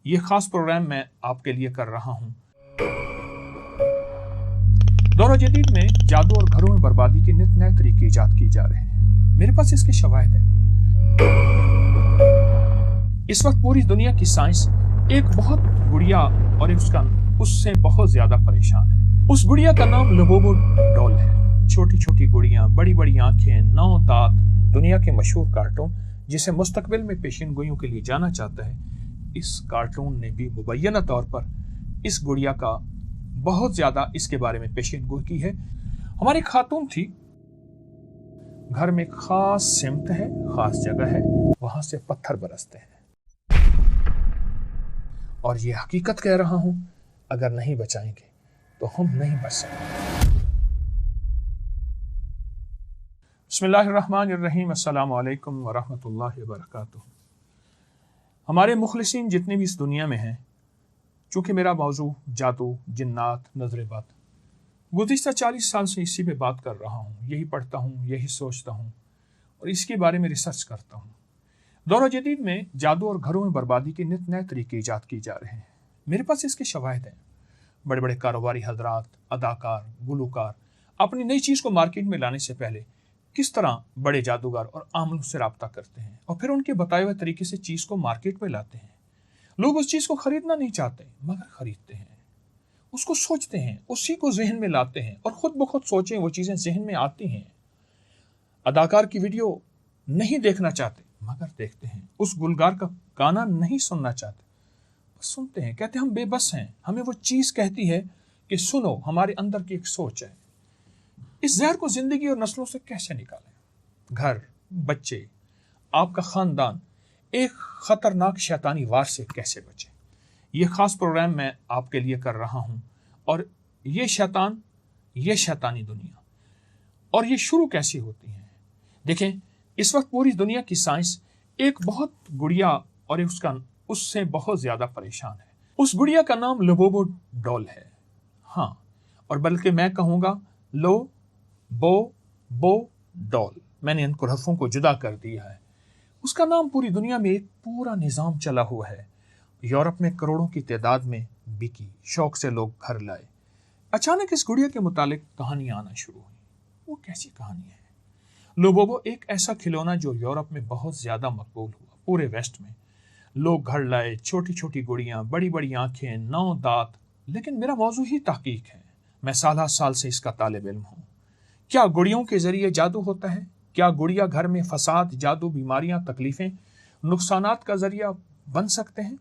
ये खास प्रोग्राम मैं आपके लिए कर रहा हूँ। दौर जदीद में जादू और घरों में बर्बादी के नित नए तरीके इजाद किए जा रहे हैं। मेरे पास इसके शवाहिद हैं। इस वक्त पूरी दुनिया की साइंस एक बहुत गुड़िया और उससे बहुत ज्यादा परेशान है। उस गुड़िया का नाम लोबोबो डॉल है। छोटी छोटी गुड़ियां, बड़ी बड़ी आंखें, 9 दांत, दुनिया के मशहूर कार्टून जिसे मुस्तकबिल में पेशिन गोइयों के लिए जाना चाहता है, इस कार्टून ने भी मुबैना तौर पर इस गुड़िया का बहुत ज्यादा इसके बारे में पेशिन गोई की है। हमारी खातून थी, घर में खास सिमत है, खास जगह है, वहां से पत्थर बरसते हैं। और ये हकीकत कह रहा हूं, अगर नहीं बचाएंगे तो हम नहीं बच सकते। बिस्मिल्लाहिर्रहमानिर्रहीम, अस्सलामु अलैकुम वरहमतुल्लाहि वबरकातुहू। हमारे मुखलिसीन जितने भी इस दुनिया में हैं, चूंकि मेरा मौजू जादू, जिन्नात, नजर-ए-बद, गुज़िश्ता 40 साल से इसी पे बात कर रहा हूँ, यही पढ़ता हूँ, यही सोचता हूँ और इसके बारे में रिसर्च करता हूँ। दौर जदीद में जादू और घरों में बर्बादी के नित नए तरीके इजाद किए जा रहे हैं। मेरे पास इसके शवाहिद हैं। बड़े बड़े कारोबारी हजरात, अदाकार, गुलूकार अपनी नई चीज़ को मार्केट में लाने से पहले किस तरह बड़े जादूगर और आमलों से रब्ता करते हैं और फिर उनके बताए हुए तरीके से चीज़ को मार्केट में लाते हैं। लोग उस चीज़ को खरीदना नहीं चाहते मगर खरीदते हैं, उसको सोचते हैं, उसी को जहन में लाते हैं और खुद ब खुद सोचें वो चीज़ें जहन में आती हैं। अदाकार की वीडियो नहीं देखना चाहते मगर देखते हैं। उस गुलकार का गाना नहीं सुनना चाहते, बस सुनते हैं। कहते हम बेबस हैं, हमें वो चीज़ कहती है कि सुनो, हमारे अंदर की एक सोच है। इस जहर को जिंदगी और नस्लों से कैसे निकालें? घर, बच्चे, आपका खानदान एक खतरनाक शैतानी वार से कैसे बचे? ये खास प्रोग्राम मैं आपके लिए कर रहा हूं। और ये शैतानी दुनिया, और ये शुरू कैसे होती है? देखें, इस वक्त पूरी दुनिया की साइंस एक बहुत गुड़िया और उससे बहुत ज्यादा परेशान है। उस गुड़िया का नाम लोबोबो डॉल है। हाँ, और बल्कि मैं कहूँगा बो डॉल। मैंने इन हरफों को जुदा कर दिया है। उसका नाम पूरी दुनिया में एक पूरा निज़ाम चला हुआ है। यूरोप में करोड़ों की तादाद में बिकी, शौक से लोग घर लाए। अचानक इस गुड़िया के मुतालिक कहानियां आना शुरू हुई। वो कैसी कहानी है? लोबोबो एक ऐसा खिलौना जो यूरोप में बहुत ज्यादा मकबूल हुआ। पूरे वेस्ट में लोग घर लाए, छोटी छोटी गुड़ियां, बड़ी बड़ी आंखें, 9 दांत। लेकिन मेरा मौजू ही तहकीक है। मैं साल से इसका तालिब इल्म हूँ। क्या गुड़ियों के जरिए जादू होता है? क्या गुड़िया घर में फसाद, जादू, बीमारियां, तकलीफें, नुकसानात का जरिया बन सकते हैं?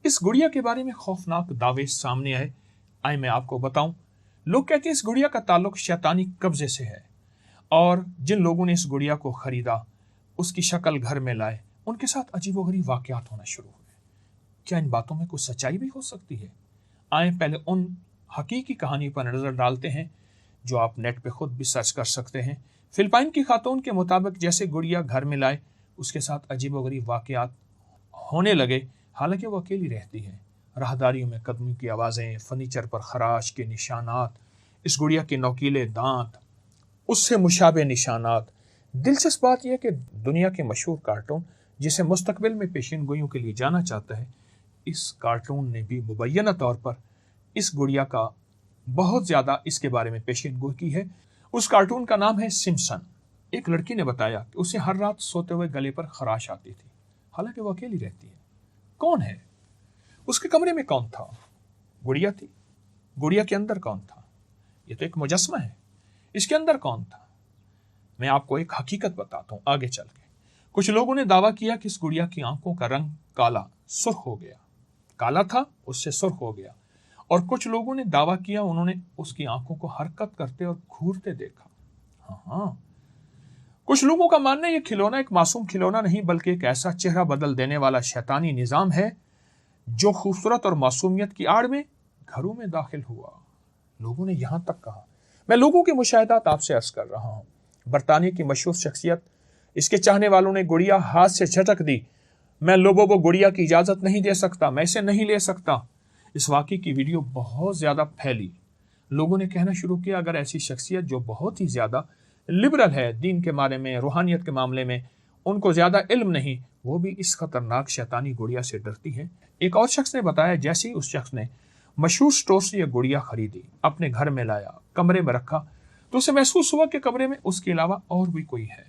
इस गुड़िया के बारे में खौफनाक दावे सामने आए। आए मैं आपको बताऊं। लोग कहते हैं इस गुड़िया का ताल्लुक शैतानी कब्जे से है, और जिन लोगों ने इस गुड़िया को खरीदा, उसकी शक्ल घर में लाए, उनके साथ अजीबोगरीब वाकयात होना शुरू हुए। क्या इन बातों में कुछ सच्चाई भी हो सकती है? आए पहले उन हकीकी कहानी पर नजर डालते हैं जो आप नेट पे खुद भी सर्च कर सकते हैं। फिलिपाइन की खातून के मुताबिक जैसे गुड़िया घर में लाए, उसके साथ अजीबोगरीब वाकयात होने लगे। हालांकि वो अकेली रहती है। राहदारियों में कदमों की आवाज़ें, फर्नीचर पर खराश के निशानात, इस गुड़िया के नोकीले दांत, उससे मुशाबे निशानात। दिलचस्प बात यह कि दुनिया के मशहूर कार्टून जिसे मुस्तकबिल में पेशिन गोइयों के लिए जाना चाहता है, इस कार्टून ने भी मुबैना तौर पर इस गुड़िया का बहुत ज्यादा इसके बारे में पेशिन गोई की है। उस कार्टून का नाम है सिम्पसन। एक लड़की ने बताया कि उसे हर रात सोते हुए गले पर खराश आती थी, हालांकि वो अकेली रहती है। कौन है? उसके कमरे में कौन था? गुड़िया थी। गुड़िया के अंदर कौन था? ये तो एक मुजस्मा है, इसके अंदर कौन था? मैं आपको एक हकीकत बताता हूं आगे चल के। कुछ लोगों ने दावा किया कि इस गुड़िया की आंखों का रंग काला, सुर्ख हो गया। काला था, उससे सुर्ख हो गया। और कुछ लोगों ने दावा किया उन्होंने उसकी आंखों को हरकत करते और घूरते देखा। हाँ, कुछ लोगों का मानना है ये खिलौना एक मासूम खिलौना नहीं, बल्कि एक ऐसा चेहरा बदल देने वाला शैतानी निजाम है जो खूबसूरत और मासूमियत की आड़ में घरों में दाखिल हुआ। लोगों ने यहां तक कहा। मैं लोगों के मुशाहिदात आपसे अर्ज कर रहा हूं। बरतानिया की मशहूर शख्सियत, इसके चाहने वालों ने गुड़िया हाथ से झटक दी। मैं लोबोबो गुड़िया की इजाजत नहीं दे सकता, मैं इसे नहीं ले सकता। इस वाक़े की वीडियो बहुत ज्यादा फैली। लोगों ने कहना शुरू किया, अगर ऐसी शख्सियत जो बहुत ही ज्यादा लिबरल है दीन के बारे में, रूहानियत के मामले में, ان کو زیادہ علم نہیں، وہ بھی اس خطرناک شیطانی گڑیا سے ڈرتی ہیں۔ ایک اور شخص نے بتایا جیسے ہی اس شخص نے مشہور سٹور سے یہ گڑیا خریدی، اپنے گھر میں لایا، کمرے میں رکھا، تو اسے محسوس ہوا کہ کمرے میں اس کے علاوہ اور بھی کوئی ہے۔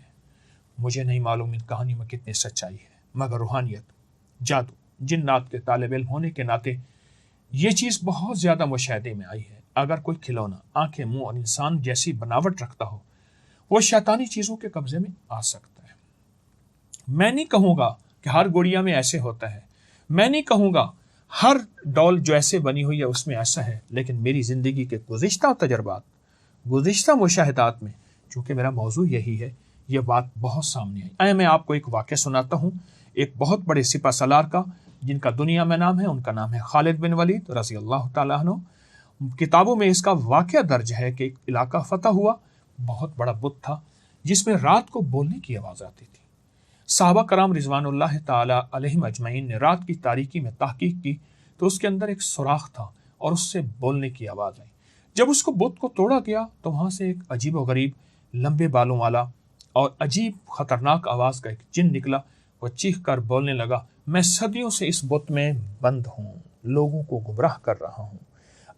مجھے نہیں معلوم ان کہانی میں کتنی سچائی ہے، مگر روحانیت، جادو، جنات کے طالب علم ہونے کے ناطے یہ چیز بہت زیادہ مشاہدے میں آئی ہے۔ اگر کوئی کھلونا آنکھیں، منہ اور انسان جیسی بناوٹ رکھتا ہو، وہ شیطانی چیزوں کے قبضے میں آ سکتا ہے۔ میں نہیں کہوں گا کہ ہر گڑیا میں ایسے ہوتا ہے، میں نہیں کہوں گا ہر ڈول جو ایسے بنی ہوئی ہے اس میں ایسا ہے، لیکن میری زندگی کے گزشتہ تجربات، گزشتہ مشاہدات میں، چونکہ میرا موضوع یہی ہے، یہ بات بہت سامنے آئی۔ میں آپ کو ایک واقعہ سناتا ہوں ایک بہت بڑے سپہ سالار کا، جن کا دنیا میں نام ہے، ان کا نام ہے خالد بن ولید رضی اللہ تعالیٰ عنہ۔ کتابوں میں اس کا واقعہ درج ہے کہ ایک علاقہ فتح ہوا، بہت بڑا بت تھا جس میں رات کو بولنے کی آواز آتی تھی۔ صحابہ کرام رضوان اللہ تعالیٰ علیہم اجمعین نے رات کی تاریکی میں تحقیق کی تو اس کے اندر ایک سوراخ تھا اور اس سے بولنے کی آواز آئی۔ جب اس کو بت کو توڑا گیا تو وہاں سے ایک عجیب و غریب لمبے بالوں والا اور عجیب خطرناک آواز کا ایک جن نکلا۔ وہ چیخ کر بولنے لگا، میں صدیوں سے اس بت میں بند ہوں، لوگوں کو گمراہ کر رہا ہوں،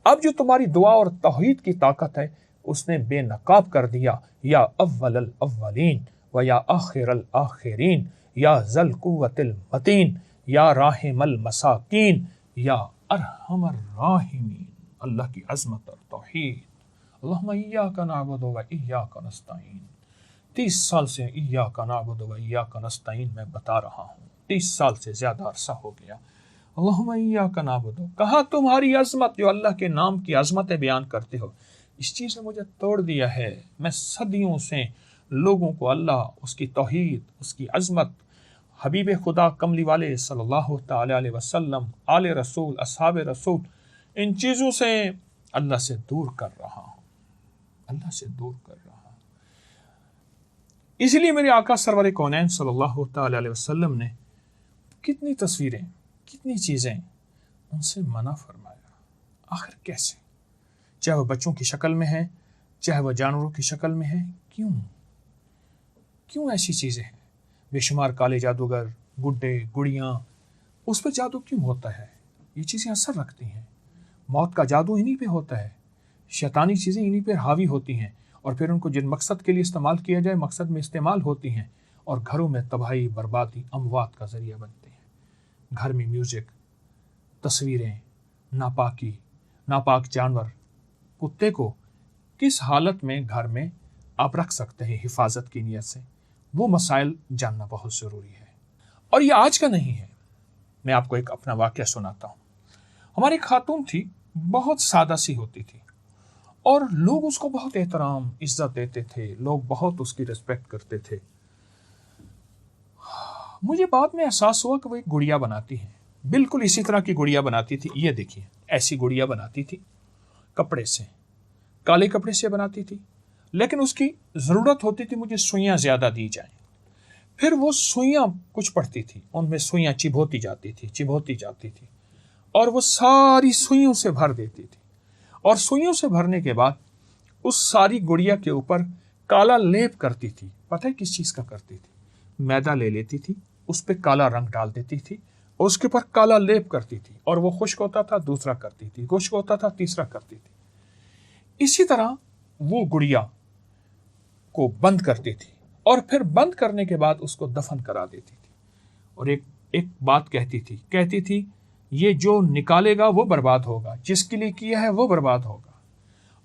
اب جو تمہاری دعا اور توحید کی طاقت ہے اس نے بے نقاب کر دیا، یا اول الاولین و یا آخر الآخرین، یا ذل قوت المتین، یا راحم المساکین، یا ارحم الراحمین۔ اللہ کی عظمت اور توحید۔ اللہم ایاک نعبد و ایاک نستعین۔ 30 سال سے ایاک نعبد و ایاک نستعین میں بتا رہا ہوں، 30 سال سے زیادہ عرصہ ہو گیا۔ اللہم ایاک نعبد، کہاں تمہاری عظمت، جو اللہ کے نام کی عظمتیں بیان کرتے ہو، اس چیز نے مجھے توڑ دیا ہے۔ میں صدیوں سے لوگوں کو اللہ، اس کی توحید، اس کی عظمت، حبیب خدا کملی والے صلی اللہ تعالی علیہ وسلم، آل رسول، اصحاب رسول، ان چیزوں سے اللہ سے دور کر رہا ہوں، اللہ سے دور کر رہا ہوں۔ اس لیے میرے آقا سرور کونین صلی اللہ تعالی علیہ وسلم نے کتنی تصویریں، کتنی چیزیں ان سے منع فرمایا۔ آخر کیسے؟ چاہے وہ بچوں کی شکل میں ہے، چاہے وہ جانوروں کی شکل میں ہے، کیوں ایسی چیزیں ہیں؟ بے شمار کالے جادوگر، گڈے، گڑیاں، اس پہ جادو کیوں ہوتا ہے؟ یہ چیزیں اثر رکھتی ہیں۔ موت کا جادو انہی پہ ہوتا ہے، شیطانی چیزیں انہی پہ حاوی ہوتی ہیں، اور پھر ان کو جن مقصد کے لیے استعمال کیا جائے مقصد میں استعمال ہوتی ہیں، اور گھروں میں تباہی، بربادی، اموات کا ذریعہ بنتے ہیں۔ گھر میں میوزک، تصویریں، ناپاکی، ناپاک جانور، کتے کو کس حالت میں گھر میں آپ رکھ سکتے ہیں حفاظت کی نیت سے، وہ مسائل جاننا بہت ضروری ہے۔ اور یہ آج کا نہیں ہے، میں آپ کو ایک اپنا واقعہ سناتا ہوں۔ ہماری ایک خاتون تھی، بہت سادہ سی ہوتی تھی، اور لوگ اس کو بہت احترام، عزت دیتے تھے، لوگ بہت اس کی ریسپیکٹ کرتے تھے۔ مجھے بعد میں احساس ہوا کہ وہ ایک گڑیا بناتی ہے، بالکل اسی طرح کی گڑیا بناتی تھی۔ یہ دیکھیے، ایسی گڑیا بناتی تھی، کپڑے سے، کالے کپڑے سے بناتی تھی، لیکن اس کی ضرورت ہوتی تھی مجھے سوئیاں زیادہ دی جائیں، پھر وہ سوئیاں کچھ پڑتی تھی، ان میں سوئیاں چبھوتی جاتی تھی، اور وہ ساری سوئیوں سے بھر دیتی تھی، اور سوئیوں سے بھرنے کے بعد اس ساری گڑیا کے اوپر کالا لیپ کرتی تھی۔ پتہ ہے کس چیز کا کرتی تھی؟ میدا لے لیتی تھی، اس پہ کالا رنگ ڈال دیتی تھی، اور اس کے اوپر کالا لیپ کرتی تھی، اور وہ خشک ہوتا تھا دوسرا کرتی تھی، خشک ہوتا تھا تیسرا کرتی تھی۔ اسی طرح وہ گڑیا کو بند کرتی تھی، اور پھر بند کرنے کے بعد اس کو دفن کرا دیتی تھی، اور ایک بات کہتی تھی یہ جو نکالے گا وہ برباد ہوگا، جس کے لیے کیا ہے وہ برباد ہوگا۔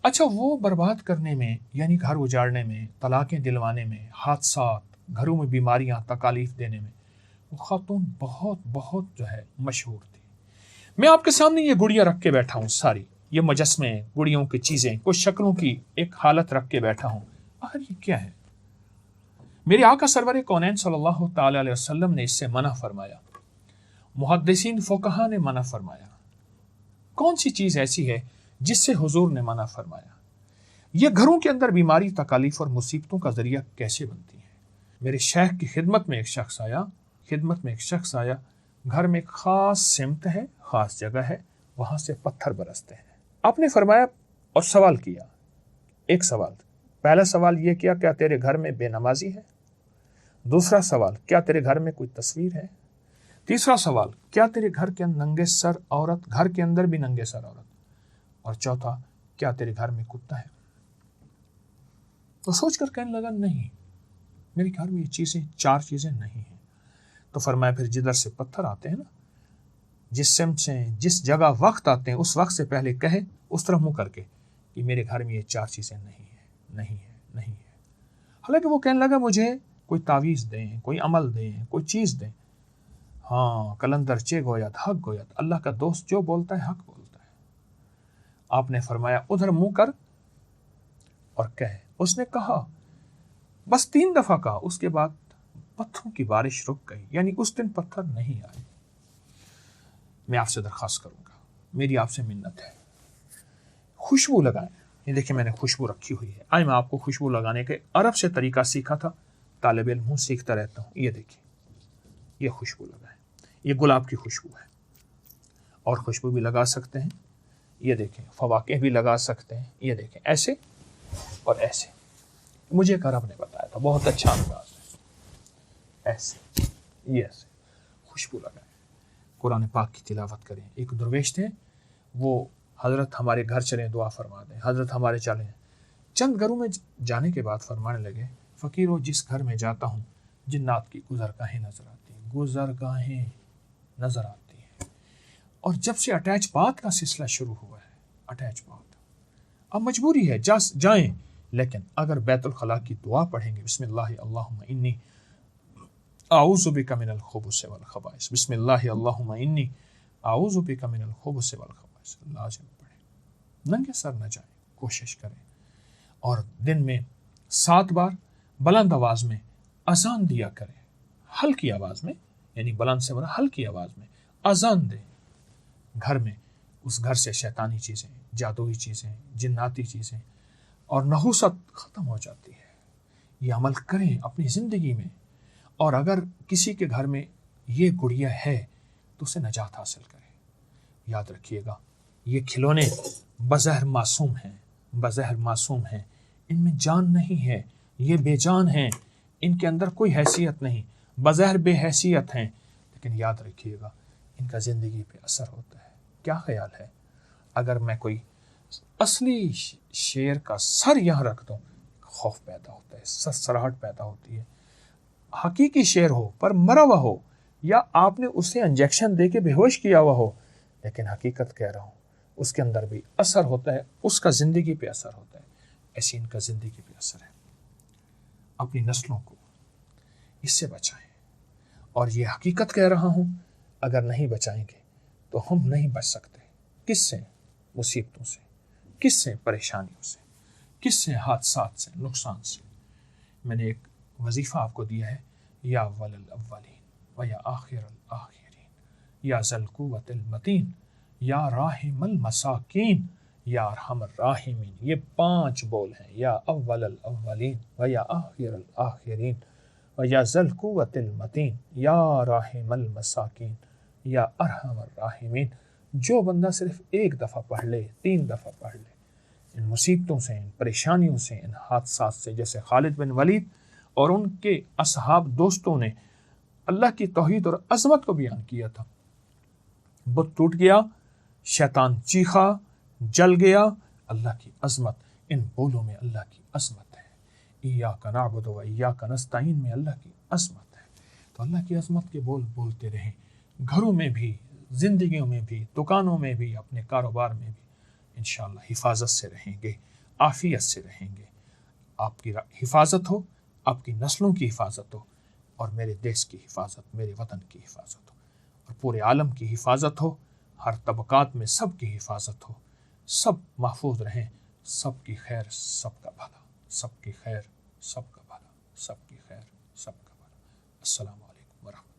اچھا، وہ برباد کرنے میں، یعنی گھر اجاڑنے میں، طلاقیں دلوانے میں، حادثات، گھروں میں بیماریاں، تکالیف دینے میں، وہ خاتون بہت جو ہے مشہور تھی۔ میں آپ کے سامنے یہ گڑیا رکھ کے بیٹھا ہوں، ساری یہ مجسمے، گڑیوں کی چیزیں، کچھ شکلوں کی ایک حالت رکھ کے بیٹھا ہوں۔ آخر یہ کیا ہے؟ میرے آقا سرور کونین صلی اللہ تعالی علیہ وسلم نے اس سے منع فرمایا، محدثین فقہا نے منع فرمایا۔ کون سی چیز ایسی ہے جس سے حضور نے منع فرمایا؟ یہ گھروں کے اندر بیماری، تکالیف اور مصیبتوں کا ذریعہ کیسے بنتی ہے؟ میرے شیخ کی خدمت میں ایک شخص آیا، گھر میں ایک خاص سمت ہے، خاص جگہ ہے، وہاں سے پتھر برستے ہیں۔ آپ نے فرمایا اور سوال کیا، ایک سوال، پہلا سوال یہ کیا تیرے گھر میں بے نمازی ہے؟ दूसरा सवाल, क्या तेरे घर में कोई तस्वीर है? तीसरा सवाल, क्या तेरे घर के नंगे सर औरत, घर के अंदर भी नंगे सर औरत? और चौथा, क्या तेरे घर में कुत्ता है? तो सोच कर कहने लगा, नहीं, मेरे घर में ये चीज़ें, 4 चीज़ें नहीं हैं। तो फरमाया, फिर जिधर से पत्थर आते हैं ना, जिस सिमत से, जिस जगह वक्त आते हैं, उस वक्त से पहले कहे उस तरफ मुँह करके कि मेरे घर में ये 4 चीज़ें नहीं है, नहीं है, नहीं है। हालांकि वो कहने लगा, मुझे कोई तावीज़ दें, कोई अमल दें, कोई चीज़ दें। हाँ, कलंदर चे गोयत हक गोयत, अल्लाह का दोस्त जो बोलता है हक बोलता है। आपने फरमाया, उधर मुँह कर और कहे। उसने कहा, बस 3 दफ़ा कहा, उसके बाद पत्थरों की बारिश रुक गई, यानी उस दिन पत्थर नहीं आए। मैं आपसे दरख्वास्त करूंगा, मेरी आपसे मिन्नत है, खुशबू लगाएं। ये देखिए, मैंने खुशबू रखी हुई है। आज मैं आपको खुशबू लगाने के अरब से तरीका सीखा था, तालिब इल्म हूँ, सीखता रहता हूँ। ये देखिए, ये खुशबू लगाएं, ये गुलाब की खुशबू है। और खुशबू भी लगा सकते हैं, ये देखें, फवाके भी लगा सकते हैं। ये देखें, ऐसे और ऐसे। मुझे एक अरब ने बताया था, बहुत अच्छा अंदाज है। ऐसे, ये ऐसे खुशबू लगाएं, कुरान पाक की तिलावत करें। एक दरवेश थे, वो हज़रत हमारे घर चलें, दुआ फरमा दें, हज़रत हमारे चलें। चंद घरों में जाने के बाद फरमाने लगे, फ़कीरों, जिस घर में जाता हूँ जिन्नात की गुज़रगाहें नज़र आती हैं, गुज़रगाहें नज़र आती हैं। और जब से अटैच बात का सिलसिला शुरू हुआ है, अटैच बात, अब मजबूरी है जाएं, लेकिन अगर बैतुल खला की दुआ पढ़ेंगे, बिस्मिल्लाह अल्लाहुम्मा इन्नी आऊज़ु बिका मिनल खुबुस वल खबाइस, बिस्मिल्लाह अल्लाहुम्मा इन्नी आऊज़ु बिका मिनल खुबुस वल खबाइस, लाजिम पढ़ें। नंगे सर न जाएं, कोशिश करें। और दिन में 7 बार बुलंद आवाज़ में अजान दिया करें, हल्की आवाज़ में, यानी बुलंद से बड़ा हल्की आवाज़ में अजान दें घर में। उस घर से शैतानी चीज़ें, जादुई चीज़ें, जिन्नाती चीज़ें और नहुसत ख़त्म हो जाती है। ये अमल करें अपनी ज़िंदगी में। और अगर किसी के घर में ये गुड़िया है तो उसे नजात हासिल करें। याद रखिएगा, ये खिलौने बज़हर मासूम हैं, बज़हर मासूम हैं, इनमें जान नहीं है, ये बेजान हैं, इनके अंदर कोई हैसियत नहीं, बज़हर बेहैसियत हैं, लेकिन याद रखिएगा इनका ज़िंदगी पे असर होता है। क्या ख्याल है, अगर मैं कोई असली शेर का सर यहाँ रख दूँ, खौफ पैदा होता है, सरसराहट पैदा होती है। हकीकी शेर हो पर मरा हुआ हो, या आपने उसे इंजेक्शन दे के बेहोश किया हुआ हो, लेकिन हकीकत कह रहा हूँ, उसके अंदर भी असर होता है, उसका ज़िंदगी पे असर होता है। ऐसी इनका ज़िंदगी पे असर है। अपनी नस्लों को इससे बचाएं। और ये हकीकत कह रहा हूँ, अगर नहीं बचाएंगे तो हम नहीं बच सकते। किससे? मुसीबतों से, किससे? परेशानियों से, किससे? हादसात से, नुकसान से। मैंने एक वजीफ़ा आपको दिया है, या अव्वलल अव्वलीन व या आखिरल आखिरीन या ज़ल कुव्वतिल मतीन या राहिमल मसाकीन या अरहमर राहिमीन। ये 5 बोल हैं, या अव्वलल अव्वलीन व या आखिरल आखिरीन व या ज़ल कुव्वतिल मतीन या राहिमल मसाकीन या अरहमर राहिमीन। जो बंदा सिर्फ 1 दफ़ा पढ़ ले, 3 दफ़ा पढ़ ले, इन मुसीबतों से, इन परेशानियों से, इन हादसात से, जैसे खालिद बिन वलीद और उनके असहाब दोस्तों ने अल्लाह की तौहीद और अज़मत को बयान किया था, बुत टूट गया, शैतान चीखा, जल गया। अल्लाह की अज़मत, इन बोलों में अल्लाह की अज़मत है। इय्याका नअबुदु व इय्याका नस्तईन में अल्लाह की अज़मत है। तो अल्लाह की अज़मत के बोल बोलते रहें, घरों में भी, ज़िंदगियों में भी, दुकानों में भी, अपने कारोबार में भी इंशाअल्लाह हिफाजत से रहेंगे, आफ़ियत से रहेंगे। आपकी हिफाजत हो, आपकी नस्लों की हिफाजत हो, और मेरे देश की हिफाजत, मेरे वतन की हिफाजत हो, और पूरे आलम की हिफाजत हो, हर तबकात में सब की हिफाजत हो, सब महफूज रहें, सब की खैर, सबका भला, सबकी खैर, सबका भला, सबकी खैर, सबका भला। अस्सलामु अलैकुम व रहमतुल्लाह।